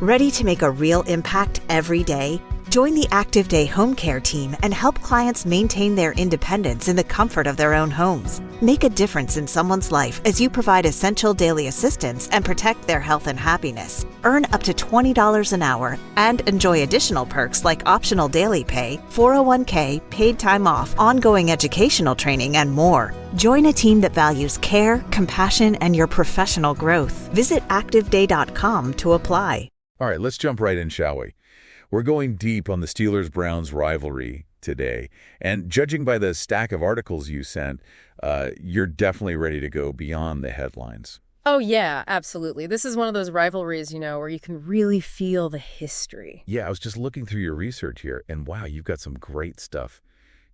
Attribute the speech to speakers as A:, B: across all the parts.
A: Ready to make a real impact every day? Join the Active Day Home Care team and help clients maintain their independence in the comfort of their own homes. Make a difference in someone's life as you provide essential daily assistance and protect their health and happiness. Earn up to $20 an hour and enjoy additional perks like optional daily pay, 401k, paid time off, ongoing educational training, and more. Join a team that values care, compassion, and your professional growth. Visit activeday.com to apply.
B: All right, let's jump right in, shall we? We're going deep on the Steelers-Browns rivalry today, and judging by the stack of articles you sent, you're definitely ready to go beyond the headlines.
C: Oh, yeah, absolutely. This is one of those rivalries, where you can really feel the history.
B: Yeah, I was just looking through your research here, and wow, you've got some great stuff.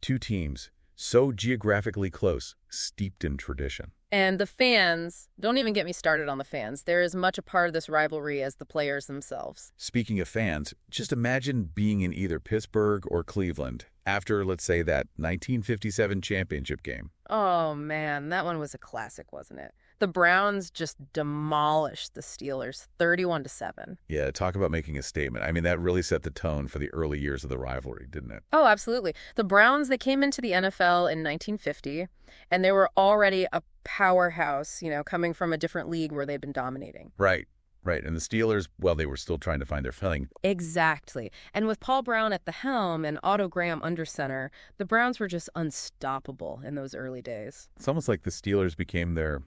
B: Two teams, so geographically close, steeped in tradition.
C: And the fans, don't even get me started on the fans. They're as much a part of this rivalry as the players themselves.
B: Speaking of fans, just imagine being in either Pittsburgh or Cleveland after, let's say, that 1957 championship game.
C: Oh, man, that one was a classic, wasn't it? The Browns just demolished the Steelers 31-7.
B: Yeah, talk about making a statement. I mean, that really set the tone for the early years of the rivalry, didn't it?
C: Oh, absolutely. The Browns, they came into the NFL in 1950, and they were already a powerhouse, coming from a different league where they'd been dominating.
B: Right. And the Steelers, well, they were still trying to find their footing.
C: Exactly. And with Paul Brown at the helm and Otto Graham under center, the Browns were just unstoppable in those early days.
B: It's almost like the Steelers became their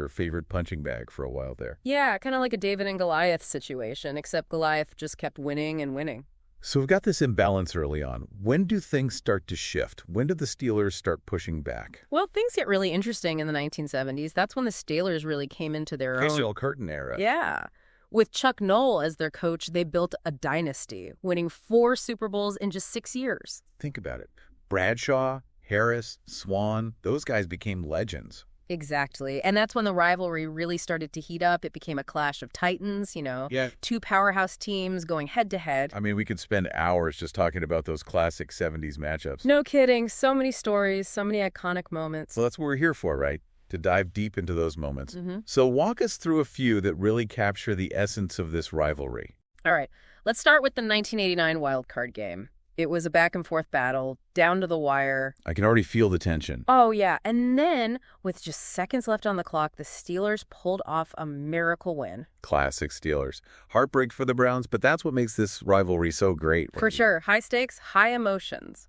B: favorite punching bag for a while there.
C: Yeah, kind of like a David and Goliath situation, except Goliath just kept winning and winning.
B: So we've got this imbalance early on. When do things start to shift? When do the Steelers start pushing back?
C: Well, things get really interesting in the 1970s. That's when the Steelers really came into their own.
B: Steel curtain era.
C: Yeah. With Chuck Noll as their coach, they built a dynasty, winning 4 Super Bowls in just 6 years.
B: Think about it. Bradshaw, Harris, Swan, those guys became legends.
C: Exactly. And that's when the rivalry really started to heat up. It became a clash of titans,
B: Yeah.
C: 2 powerhouse teams going head to head.
B: I mean, we could spend hours just talking about those classic 70s matchups.
C: No kidding. So many stories, so many iconic moments.
B: Well, that's what we're here for, right? To dive deep into those moments. So walk us through a few that really capture the essence of this rivalry.
C: All right. Let's start with the 1989 wildcard game. It was a back-and-forth battle, down to the wire.
B: I can already feel the tension.
C: Oh, yeah. And then, with just seconds left on the clock, the Steelers pulled off a miracle win.
B: Classic Steelers. Heartbreak for the Browns, but that's what makes this rivalry so great.
C: For sure. High stakes, high emotions.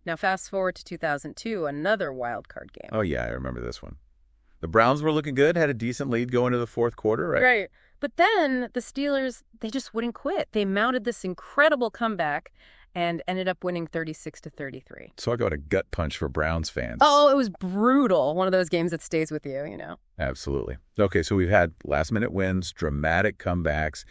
C: Now, fast forward to 2002, another wild card game.
B: Oh, yeah, I remember this one. The Browns were looking good, had a decent lead going into the fourth quarter, right?
C: Right. But then the Steelers, they just wouldn't quit. They mounted this incredible comeback and ended up winning 36-33.
B: So I got a gut punch for Browns fans.
C: Oh, it was brutal. One of those games that stays with you,
B: Absolutely. Okay, so we've had last-minute wins, dramatic comebacks.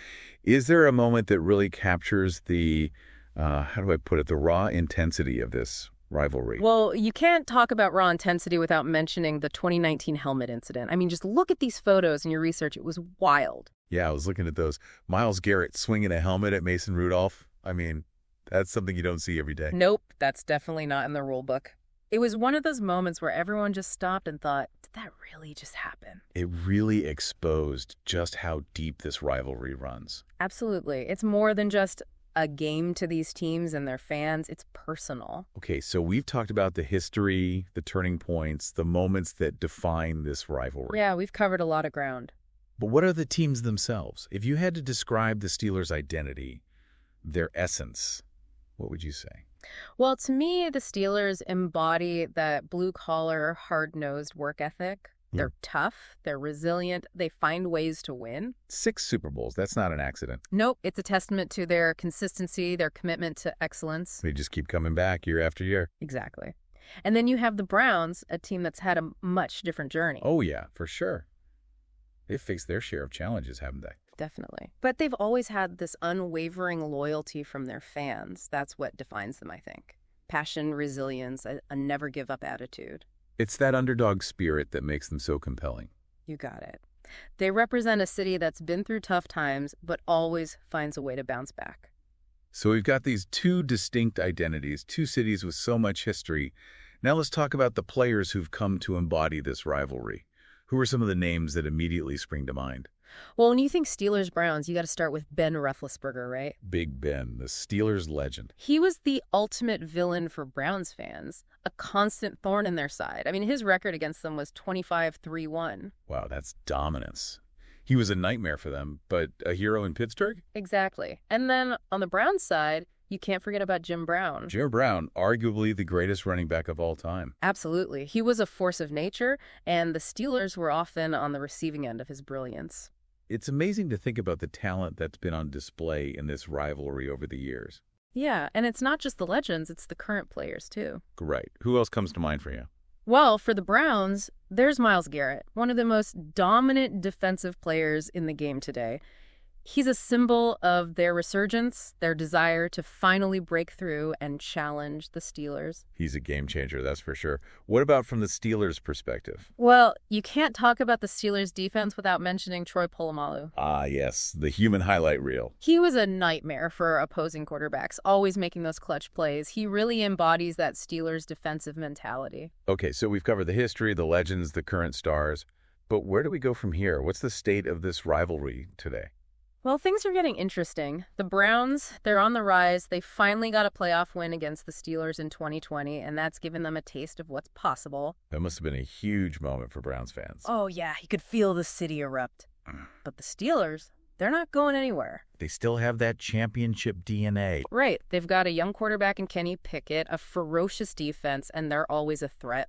B: Is there a moment that really captures the, how do I put it, the raw intensity of this rivalry?
C: Well, you can't talk about raw intensity without mentioning the 2019 helmet incident. I mean, just look at these photos in your research. It was wild.
B: Yeah, I was looking at those. Myles Garrett swinging a helmet at Mason Rudolph. I mean, that's something you don't see every day.
C: Nope, that's definitely not in the rule book. It was one of those moments where everyone just stopped and thought, did that really just happen?
B: It really exposed just how deep this rivalry runs.
C: Absolutely. It's more than just a game to these teams and their fans. It's personal.
B: Okay, so we've talked about the history, the turning points, the moments that define this rivalry.
C: Yeah, we've covered a lot of ground.
B: But what are the teams themselves? If you had to describe the Steelers' identity, their essence, what would you say?
C: Well, to me, the Steelers embody that blue-collar, hard-nosed work ethic. They're tough, they're resilient, they find ways to win.
B: 6 Super Bowls, that's not an accident.
C: Nope, it's a testament to their consistency, their commitment to excellence.
B: They just keep coming back year after year.
C: Exactly. And then you have the Browns, a team that's had a much different journey.
B: Oh, yeah, for sure. They've faced their share of challenges, haven't they?
C: Definitely. But they've always had this unwavering loyalty from their fans. That's what defines them, I think. Passion, resilience, a never-give-up attitude.
B: It's that underdog spirit that makes them so compelling.
C: You got it. They represent a city that's been through tough times, but always finds a way to bounce back.
B: So we've got these 2 distinct identities, 2 cities with so much history. Now let's talk about the players who've come to embody this rivalry. Who are some of the names that immediately spring to mind?
C: Well, when you think Steelers-Browns, you got to start with Ben Roethlisberger, right?
B: Big Ben, the Steelers legend.
C: He was the ultimate villain for Browns fans, a constant thorn in their side. I mean, his record against them was 25-3-1.
B: Wow, that's dominance. He was a nightmare for them, but a hero in Pittsburgh?
C: Exactly. And then on the Browns side, you can't forget about Jim Brown.
B: Jim Brown, arguably the greatest running back of all time.
C: Absolutely. He was a force of nature, and the Steelers were often on the receiving end of his brilliance.
B: It's amazing to think about the talent that's been on display in this rivalry over the years.
C: Yeah, and it's not just the legends, it's the current players, too.
B: Right. Who else comes to mind for you?
C: Well, for the Browns, there's Myles Garrett, one of the most dominant defensive players in the game today. He's a symbol of their resurgence, their desire to finally break through and challenge the Steelers.
B: He's a game changer, that's for sure. What about from the Steelers' perspective?
C: Well, you can't talk about the Steelers' defense without mentioning Troy Polamalu.
B: Ah, yes, the human highlight reel.
C: He was a nightmare for opposing quarterbacks, always making those clutch plays. He really embodies that Steelers' defensive mentality.
B: Okay, so we've covered the history, the legends, the current stars. But where do we go from here? What's the state of this rivalry today?
C: Well, things are getting interesting. The Browns, they're on the rise. They finally got a playoff win against the Steelers in 2020, and that's given them a taste of what's possible.
B: That must have been a huge moment for Browns fans.
C: Oh, yeah, you could feel the city erupt. But the Steelers, they're not going anywhere.
B: They still have that championship DNA.
C: Right. They've got a young quarterback in Kenny Pickett, a ferocious defense, and they're always a threat.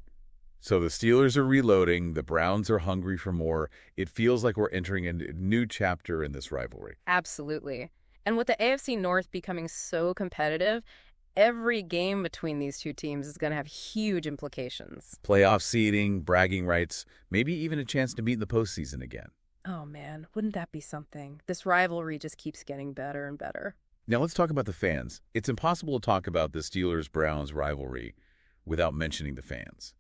B: So the Steelers are reloading, the Browns are hungry for more. It feels like we're entering a new chapter in this rivalry.
C: Absolutely. And with the AFC North becoming so competitive, every game between these two teams is going to have huge implications.
B: Playoff seeding, bragging rights, maybe even a chance to meet in the postseason again.
C: Oh man, wouldn't that be something? This rivalry just keeps getting better and better.
B: Now let's talk about the fans. It's impossible to talk about the Steelers-Browns rivalry without mentioning the fans.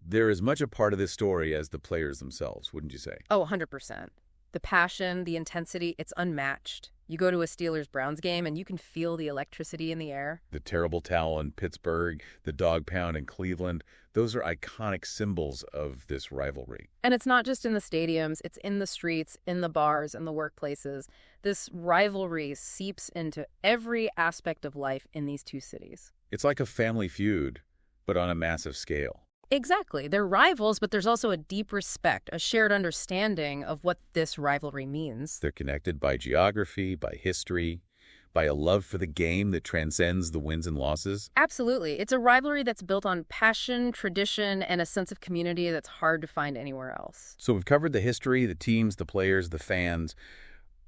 B: They're as much a part of this story as the players themselves, wouldn't you say?
C: Oh, 100%. The passion, the intensity, it's unmatched. You go to a Steelers-Browns game and you can feel the electricity in the air.
B: The terrible towel in Pittsburgh, the dog pound in Cleveland, those are iconic symbols of this rivalry.
C: And it's not just in the stadiums, it's in the streets, in the bars, and the workplaces. This rivalry seeps into every aspect of life in these two cities.
B: It's like a family feud, but on a massive scale.
C: Exactly. They're rivals, but there's also a deep respect, a shared understanding of what this rivalry means.
B: They're connected by geography, by history, by a love for the game that transcends the wins and losses.
C: Absolutely. It's a rivalry that's built on passion, tradition, and a sense of community that's hard to find anywhere else.
B: So we've covered the history, the teams, the players, the fans.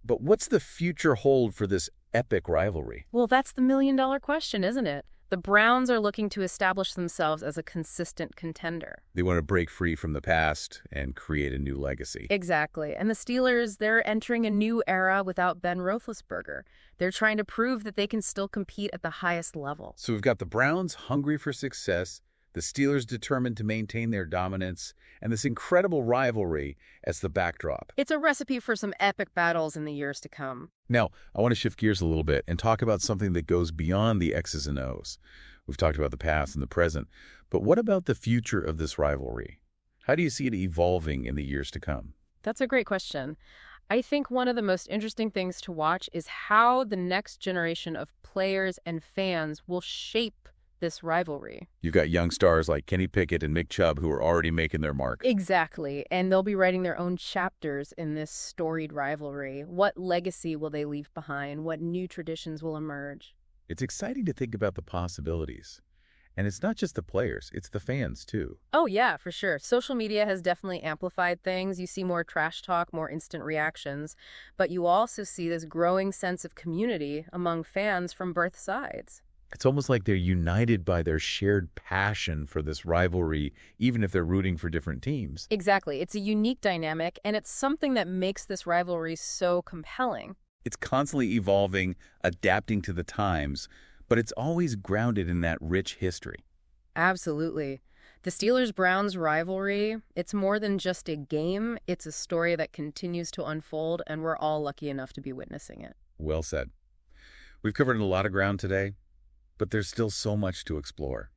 B: But what's the future hold for this epic rivalry?
C: Well, that's the million-dollar question, isn't it? The Browns are looking to establish themselves as a consistent contender.
B: They want to break free from the past and create a new legacy.
C: Exactly. And the Steelers, they're entering a new era without Ben Roethlisberger. They're trying to prove that they can still compete at the highest level.
B: So we've got the Browns hungry for success, the Steelers determined to maintain their dominance, and this incredible rivalry as the backdrop.
C: It's a recipe for some epic battles in the years to come.
B: Now, I want to shift gears a little bit and talk about something that goes beyond the X's and O's. We've talked about the past and the present, but what about the future of this rivalry? How do you see it evolving in the years to come?
C: That's a great question. I think one of the most interesting things to watch is how the next generation of players and fans will shape this rivalry.
B: You've got young stars like Kenny Pickett and Mick Chubb who are already making their mark.
C: Exactly. And they'll be writing their own chapters in this storied rivalry. What legacy will they leave behind? What new traditions will emerge?
B: It's exciting to think about the possibilities. And it's not just the players, it's the fans too.
C: Oh, yeah, for sure. Social media has definitely amplified things. You see more trash talk, more instant reactions, but you also see this growing sense of community among fans from both sides.
B: It's almost like they're united by their shared passion for this rivalry, even if they're rooting for different teams.
C: Exactly. It's a unique dynamic, and it's something that makes this rivalry so compelling.
B: It's constantly evolving, adapting to the times, but it's always grounded in that rich history.
C: Absolutely. The Steelers-Browns rivalry, it's more than just a game. It's a story that continues to unfold, and we're all lucky enough to be witnessing it.
B: Well said. We've covered a lot of ground today, but there's still so much to explore.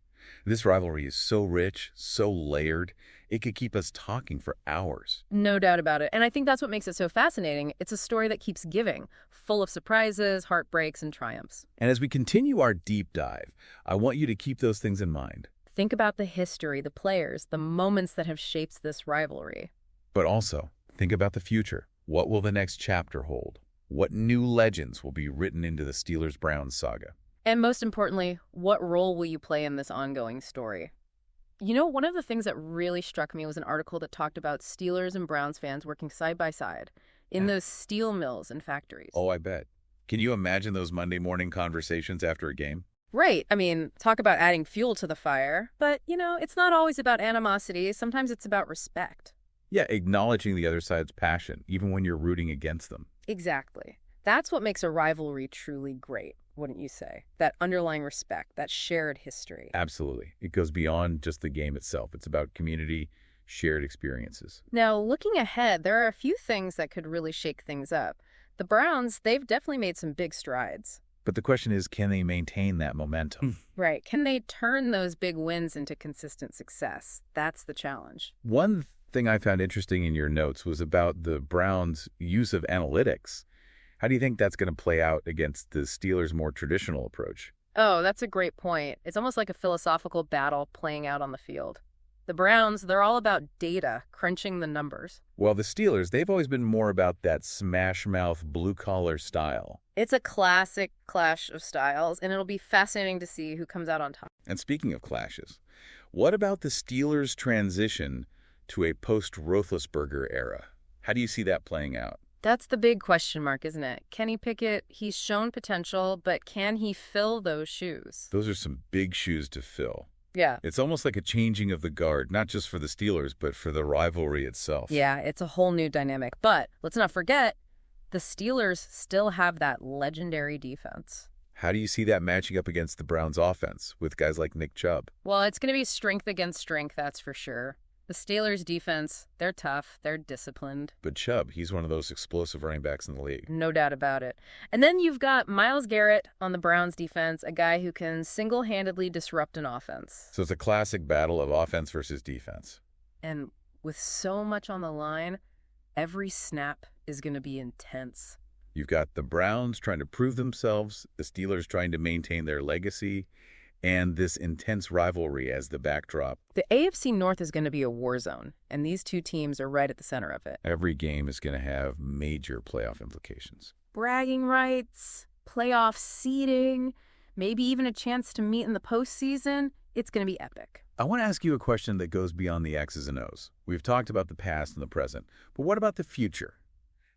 B: This rivalry is so rich, so layered. It could keep us talking for hours.
C: No doubt about it. And I think that's what makes it so fascinating. It's a story that keeps giving, full of surprises, heartbreaks, and triumphs.
B: And as we continue our deep dive, I want you to keep those things in mind.
C: Think about the history, the players, the moments that have shaped this rivalry.
B: But also, think about the future. What will the next chapter hold? What new legends will be written into the Steelers-Browns saga?
C: And most importantly, what role will you play in this ongoing story? You know, one of the things that really struck me was an article that talked about Steelers and Browns fans working side by side in those steel mills and factories.
B: Oh, I bet. Can you imagine those Monday morning conversations after a game?
C: Right. I mean, talk about adding fuel to the fire. But, you know, it's not always about animosity. Sometimes it's about respect.
B: Yeah, acknowledging the other side's passion, even when you're rooting against them.
C: Exactly. That's what makes a rivalry truly great, wouldn't you say? That underlying respect, that shared history.
B: Absolutely. It goes beyond just the game itself. It's about community, shared experiences.
C: Now, looking ahead, there are a few things that could really shake things up. The Browns, they've definitely made some big strides.
B: But the question is, can they maintain that momentum?
C: Right. Can they turn those big wins into consistent success? That's the challenge.
B: One thing I found interesting in your notes was about the Browns' use of analytics. How do you think that's going to play out against the Steelers' more traditional approach?
C: Oh, that's a great point. It's almost like a philosophical battle playing out on the field. The Browns, they're all about data, crunching the numbers.
B: Well, the Steelers, they've always been more about that smash-mouth, blue-collar style.
C: It's a classic clash of styles, and it'll be fascinating to see who comes out on top.
B: And speaking of clashes, what about the Steelers' transition to a post-Roethlisberger era? How do you see that playing out?
C: That's the big question mark, isn't it? Kenny Pickett, he's shown potential, but can he fill those shoes?
B: Those are some big shoes to fill.
C: Yeah.
B: It's almost like a changing of the guard, not just for the Steelers, but for the rivalry itself.
C: Yeah, it's a whole new dynamic. But let's not forget, the Steelers still have that legendary defense.
B: How do you see that matching up against the Browns' offense with guys like Nick Chubb?
C: Well, it's going to be strength against strength, that's for sure. The Steelers' defense, they're tough, they're disciplined.
B: But Chubb, he's one of those explosive running backs in the league.
C: No doubt about it. And then you've got Myles Garrett on the Browns' defense, a guy who can single-handedly disrupt an offense.
B: So it's a classic battle of offense versus defense.
C: And with so much on the line, every snap is going to be intense.
B: You've got the Browns trying to prove themselves, the Steelers trying to maintain their legacy, and this intense rivalry as the backdrop.
C: The AFC North is going to be a war zone, and these two teams are right at the center of it.
B: Every game is going to have major playoff implications.
C: Bragging rights, playoff seeding, maybe even a chance to meet in the postseason. It's going to be epic.
B: I want to ask you a question that goes beyond the X's and O's. We've talked about the past and the present, but what about the future?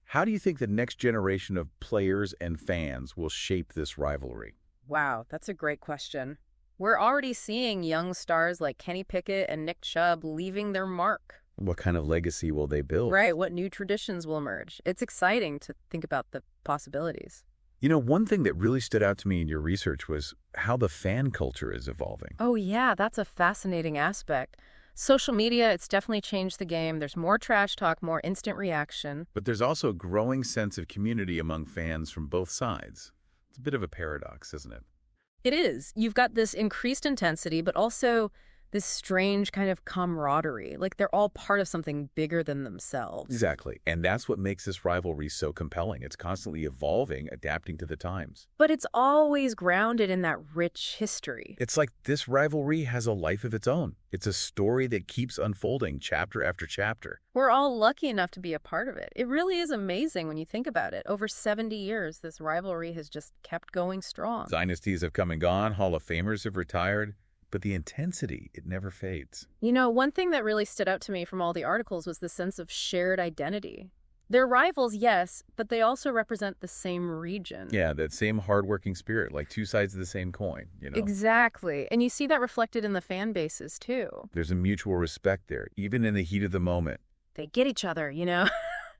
B: How do you think the next generation of players and fans will shape this rivalry?
C: Wow, that's a great question. We're already seeing young stars like Kenny Pickett and Nick Chubb leaving their mark.
B: What kind of legacy will they build?
C: Right, what new traditions will emerge. It's exciting to think about the possibilities.
B: You know, one thing that really stood out to me in your research was how the fan culture is evolving.
C: Oh yeah, that's a fascinating aspect. Social media, it's definitely changed the game. There's more trash talk, more instant reaction.
B: But there's also a growing sense of community among fans from both sides. It's a bit of a paradox, isn't it?
C: It is. You've got this increased intensity, but also this strange kind of camaraderie. Like they're all part of something bigger than themselves.
B: Exactly. And that's what makes this rivalry so compelling. It's constantly evolving, adapting to the times.
C: But it's always grounded in that rich history.
B: It's like this rivalry has a life of its own. It's a story that keeps unfolding chapter after chapter.
C: We're all lucky enough to be a part of it. It really is amazing when you think about it. Over 70 years, this rivalry has just kept going strong.
B: Dynasties have come and gone. Hall of Famers have retired. But the intensity, it never fades.
C: You know, one thing that really stood out to me from all the articles was the sense of shared identity. They're rivals, yes, but they also represent the same region.
B: Yeah, that same hardworking spirit, like two sides of the same coin, you know?
C: Exactly. And you see that reflected in the fan bases, too.
B: There's a mutual respect there, even in the heat of the moment.
C: They get each other, you know?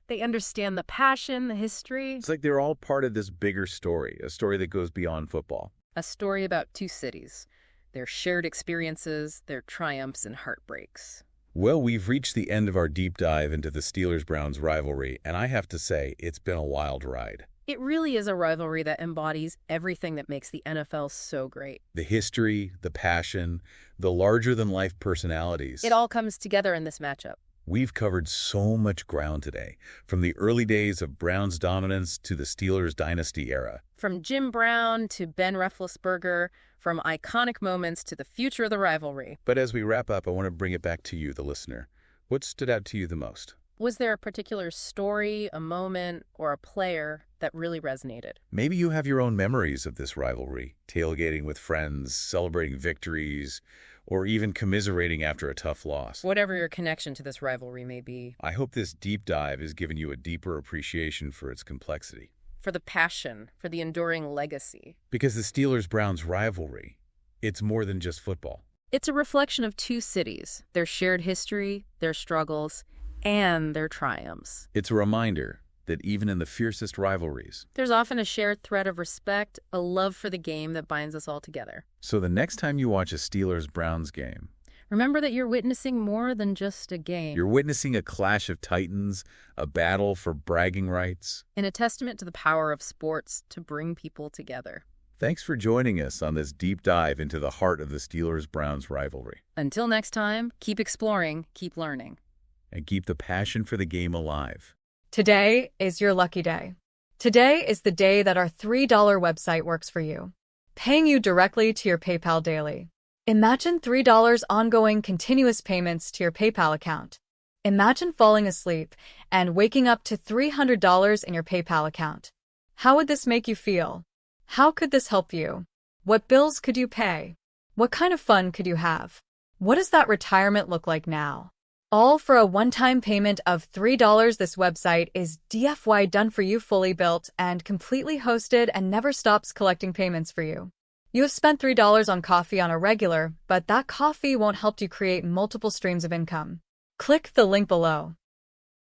C: They understand the passion, the history.
B: It's like they're all part of this bigger story, a story that goes beyond football.
C: A story about two cities. Their shared experiences, their triumphs and heartbreaks.
B: Well, we've reached the end of our deep dive into the Steelers-Browns rivalry, and I have to say, it's been a wild ride.
C: It really is a rivalry that embodies everything that makes the NFL so great.
B: The history, the passion, the larger-than-life personalities.
C: It all comes together in this matchup.
B: We've covered so much ground today, from the early days of Brown's dominance to the Steelers' dynasty era.
C: From Jim Brown to Ben Roethlisberger, from iconic moments to the future of the rivalry.
B: But as we wrap up, I want to bring it back to you, the listener. What stood out to you the most?
C: Was there a particular story, a moment, or a player that really resonated?
B: Maybe you have your own memories of this rivalry, tailgating with friends, celebrating victories, or even commiserating after a tough loss.
C: Whatever your connection to this rivalry may be.
B: I hope this deep dive has given you a deeper appreciation for its complexity.
C: For the passion, for the enduring legacy.
B: Because the Steelers-Browns rivalry, it's more than just football.
C: It's a reflection of two cities, their shared history, their struggles, and their triumphs.
B: It's a reminder that even in the fiercest rivalries,
C: there's often a shared thread of respect, a love for the game that binds us all together.
B: So the next time you watch a Steelers-Browns game,
C: remember that you're witnessing more than just a game.
B: You're witnessing a clash of titans, a battle for bragging rights,
C: and a testament to the power of sports to bring people together.
B: Thanks for joining us on this deep dive into the heart of the Steelers-Browns rivalry.
C: Until next time, keep exploring, keep learning.
B: And keep the passion for the game alive.
D: Today is your lucky day. Today is the day that our $3 website works for you, paying you directly to your PayPal daily. Imagine $3 ongoing continuous payments to your PayPal account. Imagine falling asleep and waking up to $300 in your PayPal account. How would this make you feel? How could this help you? What bills could you pay? What kind of fun could you have? What does that retirement look like now? All for a one-time payment of $3. This website is DFY done for you, fully built and completely hosted, and never stops collecting payments for you. You have spent $3 on coffee on a regular, but that coffee won't help you create multiple streams of income. Click the link below.